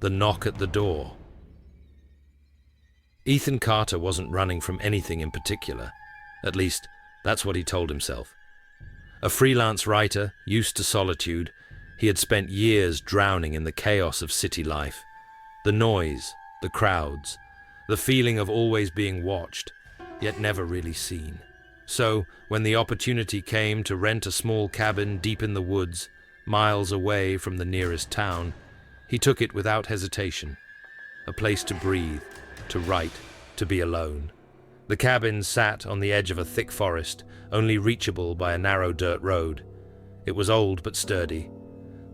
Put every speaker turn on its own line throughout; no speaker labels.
the knock at the door. Ethan Carter wasn't running from anything in particular. At least, that's what he told himself. A freelance writer, used to solitude, he had spent years drowning in the chaos of city life. The noise, the crowds, the feeling of always being watched, yet never really seen. So, when the opportunity came to rent a small cabin deep in the woods, miles away from the nearest town, he took it without hesitation. A place to breathe, to write, to be alone. The cabin sat on the edge of a thick forest, only reachable by a narrow dirt road. It was old but sturdy,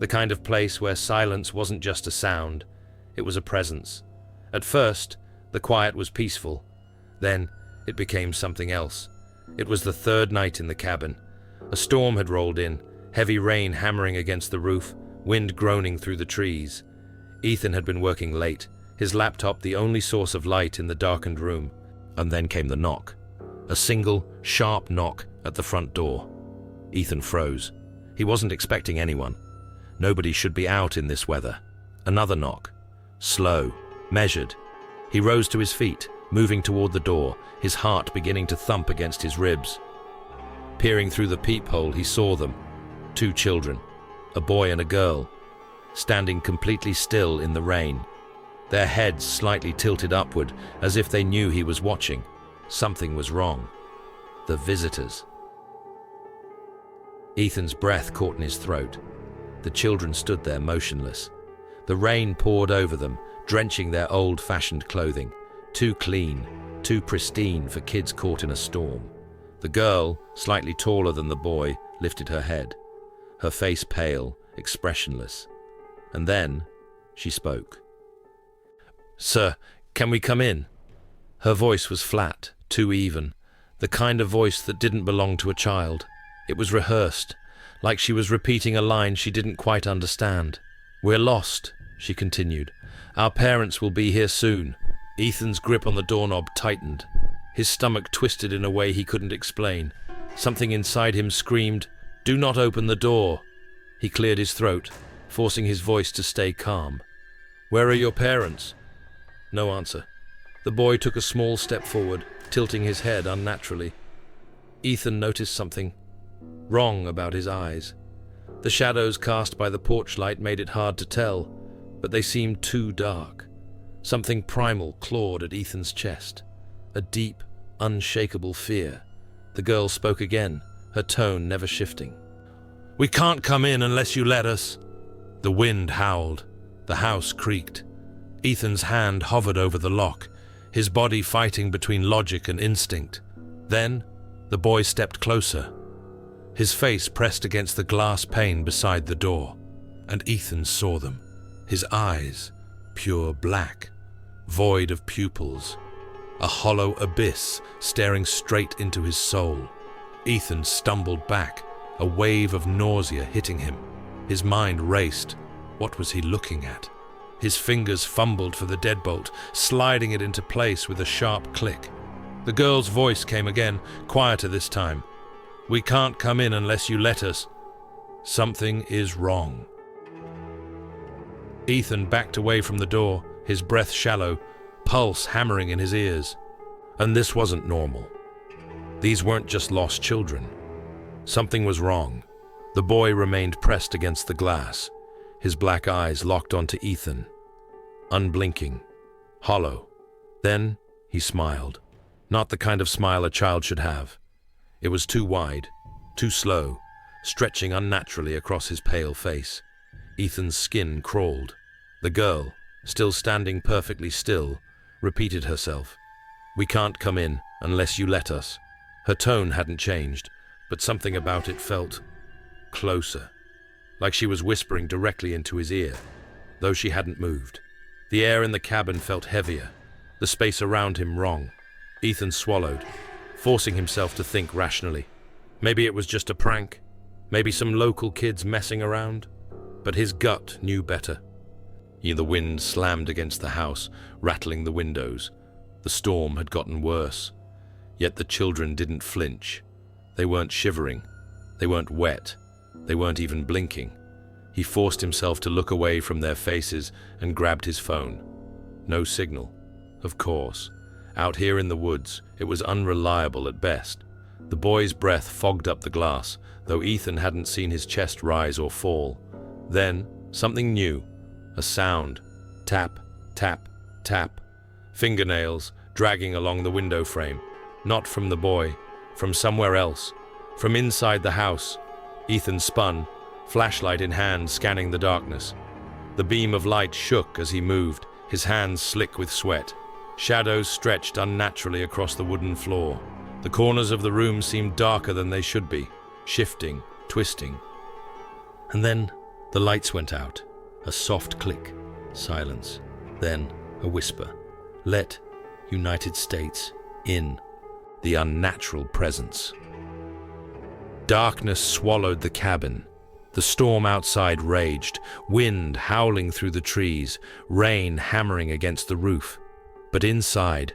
the kind of place where silence wasn't just a sound, it was a presence. At first, the quiet was peaceful. Then, it became something else. It was the third night in the cabin. A storm had rolled in, heavy rain hammering against the roof, wind groaning through the trees. Ethan had been working late, his laptop the only source of light in the darkened room. And then came the knock. A single, sharp knock at the front door. Ethan froze. He wasn't expecting anyone. Nobody should be out in this weather. Another knock. Slow, measured. He rose to his feet, moving toward the door, his heart beginning to thump against his ribs. Peering through the peephole, he saw them. 2 children, a boy and a girl, standing completely still in the rain. Their heads slightly tilted upward, as if they knew he was watching. Something was wrong. The visitors. Ethan's breath caught in his throat. The children stood there motionless. The rain poured over them, drenching their old-fashioned clothing. Too clean, too pristine for kids caught in a storm. The girl, slightly taller than the boy, lifted her head. Her face pale, expressionless. And then, she spoke. "Sir, can we come in?" Her voice was flat, too even, the kind of voice that didn't belong to a child. It was rehearsed, like she was repeating a line she didn't quite understand. "We're lost," she continued. "Our parents will be here soon." Ethan's grip on the doorknob tightened. His stomach twisted in a way he couldn't explain. Something inside him screamed, "Do not open the door." He cleared his throat, forcing his voice to stay calm. "Where are your parents?" No answer. The boy took a small step forward, tilting his head unnaturally. Ethan noticed something wrong about his eyes. The shadows cast by the porch light made it hard to tell, but they seemed too dark. Something primal clawed at Ethan's chest. A deep, unshakable fear. The girl spoke again, her tone never shifting. "We can't come in unless you let us." The wind howled. The house creaked. Ethan's hand hovered over the lock, his body fighting between logic and instinct. Then, the boy stepped closer. His face pressed against the glass pane beside the door, and Ethan saw them. His eyes, pure black, void of pupils, a hollow abyss staring straight into his soul. Ethan stumbled back, a wave of nausea hitting him. His mind raced. What was he looking at? His fingers fumbled for the deadbolt, sliding it into place with a sharp click. The girl's voice came again, quieter this time. "We can't come in unless you let us. Something is wrong." Ethan backed away from the door, his breath shallow, pulse hammering in his ears. And this wasn't normal. These weren't just lost children. Something was wrong. The boy remained pressed against the glass, his black eyes locked onto Ethan, unblinking, hollow. Then he smiled. Not the kind of smile a child should have. It was too wide, too slow, stretching unnaturally across his pale face. Ethan's skin crawled. The girl, still standing perfectly still, repeated herself. "We can't come in unless you let us." Her tone hadn't changed, but something about it felt closer, like she was whispering directly into his ear, though she hadn't moved. The air in the cabin felt heavier, the space around him wrong. Ethan swallowed, forcing himself to think rationally. Maybe it was just a prank, maybe some local kids messing around, but his gut knew better. The wind slammed against the house, rattling the windows. The storm had gotten worse, yet the children didn't flinch. They weren't shivering, they weren't wet, they weren't even blinking. He forced himself to look away from their faces and grabbed his phone. No signal. Of course. Out here in the woods, it was unreliable at best. The boy's breath fogged up the glass, though Ethan hadn't seen his chest rise or fall. Then, something new. A sound. Tap, tap, tap. Fingernails dragging along the window frame. Not from the boy, from somewhere else. From inside the house. Ethan spun, flashlight in hand, scanning the darkness. The beam of light shook as he moved, his hands slick with sweat. Shadows stretched unnaturally across the wooden floor. The corners of the room seemed darker than they should be, shifting, twisting. And then the lights went out. A soft click, silence. Then a whisper. Let United States in. The unnatural presence. Darkness swallowed the cabin. The storm outside raged, wind howling through the trees, rain hammering against the roof. But inside,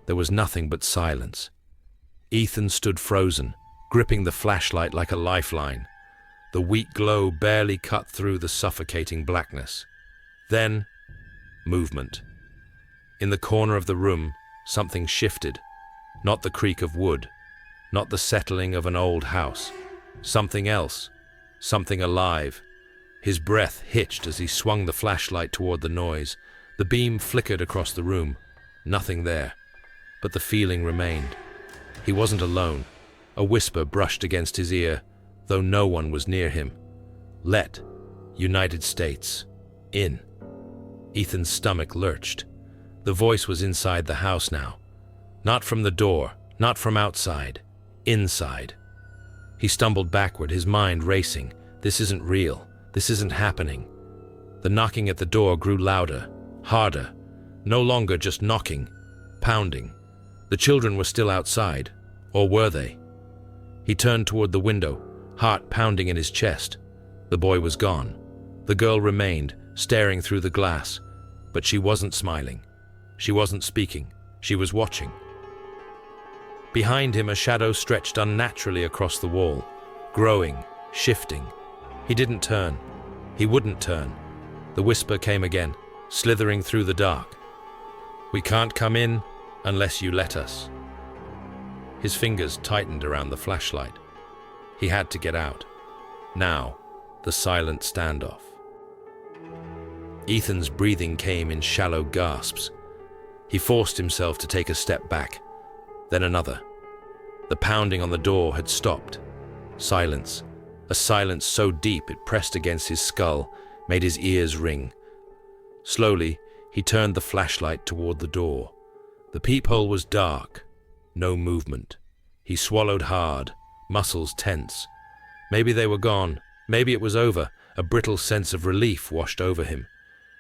there was nothing but silence. Ethan stood frozen, gripping the flashlight like a lifeline. The weak glow barely cut through the suffocating blackness. Then, movement. In the corner of the room, something shifted. Not the creak of wood, not the settling of an old house. Something else, something alive. His breath hitched as he swung the flashlight toward the noise. The beam flickered across the room. Nothing there. But the feeling remained. He wasn't alone. A whisper brushed against his ear, though no one was near him. Let United States in. Ethan's stomach lurched. The voice was inside the house now. Not from the door, not from outside. Inside. He stumbled backward, his mind racing. This isn't real. This isn't happening. The knocking at the door grew louder, harder. No longer just knocking, pounding. The children were still outside, or were they? He turned toward the window, heart pounding in his chest. The boy was gone. The girl remained, staring through the glass. But she wasn't smiling. She wasn't speaking. She was watching. Behind him, a shadow stretched unnaturally across the wall, growing, shifting. He didn't turn. He wouldn't turn. The whisper came again, slithering through the dark. "We can't come in unless you let us." His fingers tightened around the flashlight. He had to get out. Now, the silent standoff. Ethan's breathing came in shallow gasps. He forced himself to take a step back, then another. The pounding on the door had stopped. Silence. A silence so deep it pressed against his skull, made his ears ring. Slowly, he turned the flashlight toward the door. The peephole was dark. No movement. He swallowed hard, muscles tense. Maybe they were gone. Maybe it was over. A brittle sense of relief washed over him.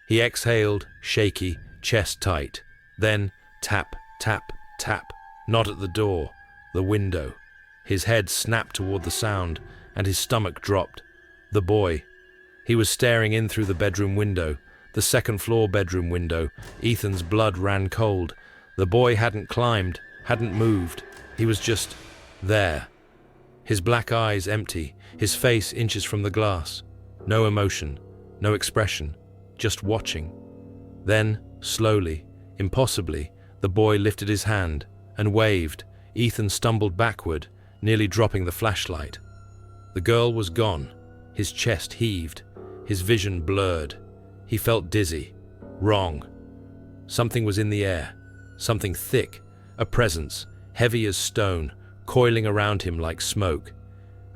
He exhaled, shaky, chest tight. Then, tap, tap, tap. Not at the door, the window. His head snapped toward the sound, and his stomach dropped. The boy. He was staring in through the bedroom window, the second-floor bedroom window. Ethan's blood ran cold. The boy hadn't climbed, hadn't moved. He was just there. His black eyes empty, his face inches from the glass. No emotion, no expression, just watching. Then, slowly, impossibly, the boy lifted his hand and waved. Ethan stumbled backward, nearly dropping the flashlight. The girl was gone. His chest heaved, his vision blurred. He felt dizzy, wrong. Something was in the air, something thick, a presence, heavy as stone, coiling around him like smoke.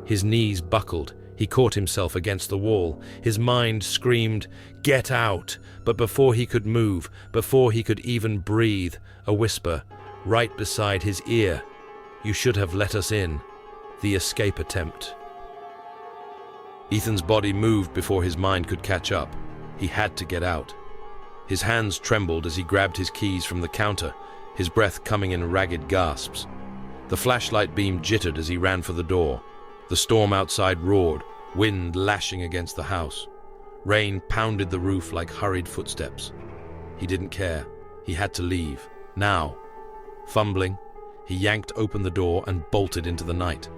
His knees buckled. He caught himself against the wall. His mind screamed, "Get out!" But before he could move, before he could even breathe, a whisper, right beside his ear. "You should have let us in." The escape attempt. Ethan's body moved before his mind could catch up. He had to get out. His hands trembled as he grabbed his keys from the counter, his breath coming in ragged gasps. The flashlight beam jittered as he ran for the door. The storm outside roared, wind lashing against the house. Rain pounded the roof like hurried footsteps. He didn't care. He had to leave. Now. Fumbling, he yanked open the door and bolted into the night.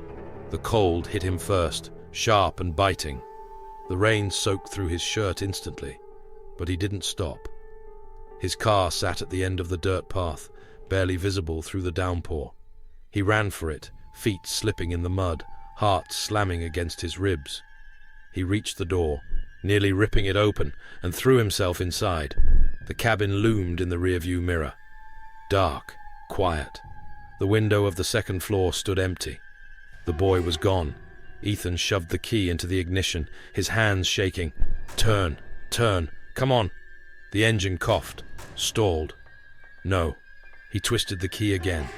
The cold hit him first, sharp and biting. The rain soaked through his shirt instantly, but he didn't stop. His car sat at the end of the dirt path, barely visible through the downpour. He ran for it, feet slipping in the mud, heart slamming against his ribs. He reached the door, nearly ripping it open, and threw himself inside. The cabin loomed in the rearview mirror. Dark, quiet. The window of the second floor stood empty. The boy was gone. Ethan shoved the key into the ignition, his hands shaking. Turn, come on. The engine coughed, stalled. No. He twisted the key again.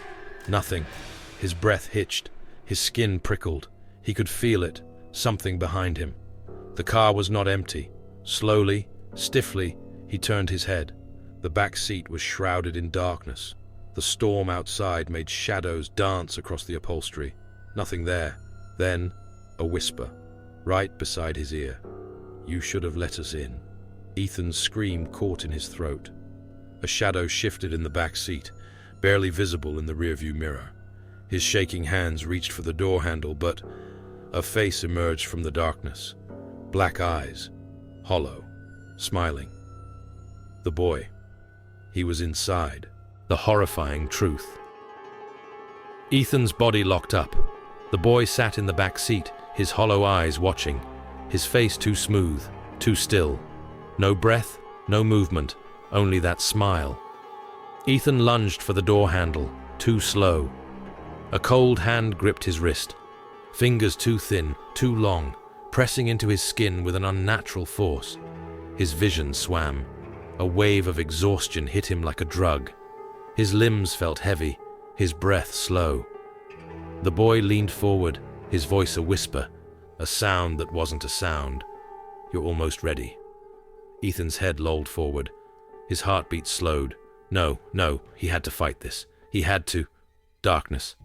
Nothing. His breath hitched. His skin prickled. He could feel it, something behind him. The car was not empty. Slowly, stiffly, he turned his head. The back seat was shrouded in darkness. The storm outside made shadows dance across the upholstery. Nothing there. Then, a whisper, right beside his ear. "You should have let us in." Ethan's scream caught in his throat. A shadow shifted in the back seat, barely visible in the rearview mirror. His shaking hands reached for the door handle, but a face emerged from the darkness. Black eyes, hollow, smiling. The boy. He was inside. The horrifying truth. Ethan's body locked up. The boy sat in the back seat, his hollow eyes watching, his face too smooth, too still. No breath, no movement, only that smile. Ethan lunged for the door handle, too slow. A cold hand gripped his wrist, fingers too thin, too long, pressing into his skin with an unnatural force. His vision swam. A wave of exhaustion hit him like a drug. His limbs felt heavy, his breath slow. The boy leaned forward, his voice a whisper, a sound that wasn't a sound. "You're almost ready." Ethan's head lolled forward. His heartbeat slowed. No, he had to fight this. He had to. Darkness.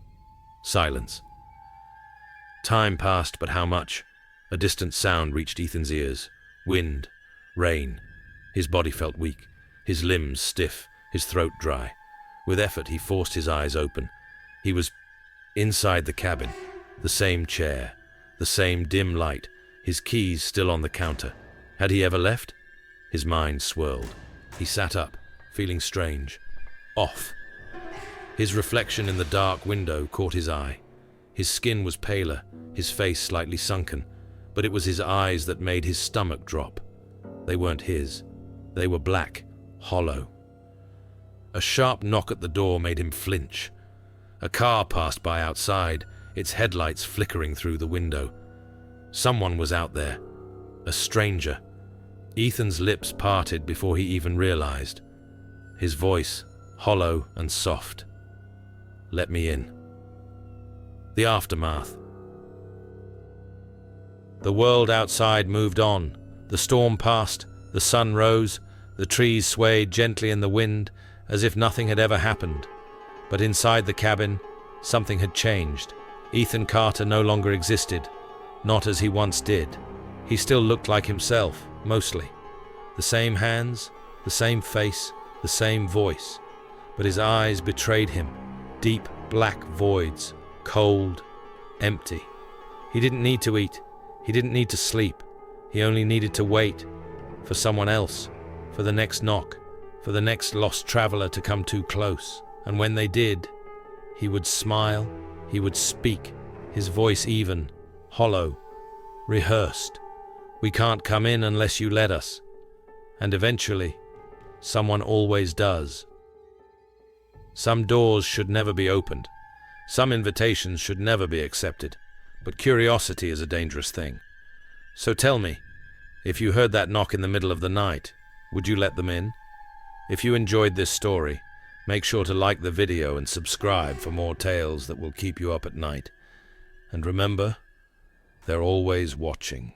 Silence. Time passed, but how much? A distant sound reached Ethan's ears. Wind. Rain. His body felt weak, his limbs stiff, his throat dry. With effort, he forced his eyes open. He was inside the cabin. The same chair. The same dim light. His keys still on the counter. Had he ever left? His mind swirled. He sat up, feeling strange. Off. His reflection in the dark window caught his eye. His skin was paler, his face slightly sunken, but it was his eyes that made his stomach drop. They weren't his. They were black, hollow. A sharp knock at the door made him flinch. A car passed by outside, its headlights flickering through the window. Someone was out there. A stranger. Ethan's lips parted before he even realized. His voice, hollow and soft. "Let me in." The aftermath. The world outside moved on. The storm passed, the sun rose, the trees swayed gently in the wind, as if nothing had ever happened. But inside the cabin, something had changed. Ethan Carter no longer existed, not as he once did. He still looked like himself, mostly. The same hands, the same face, the same voice. But his eyes betrayed him, deep black voids, cold, empty. He didn't need to eat. He didn't need to sleep. He only needed to wait for someone else, for the next knock, for the next lost traveler to come too close. And when they did, he would smile, he would speak, his voice even, hollow, rehearsed. "We can't come in unless you let us." And eventually, someone always does. Some doors should never be opened. Some invitations should never be accepted. But curiosity is a dangerous thing. So tell me, if you heard that knock in the middle of the night, would you let them in? If you enjoyed this story, make sure to like the video and subscribe for more tales that will keep you up at night. And remember, they're always watching.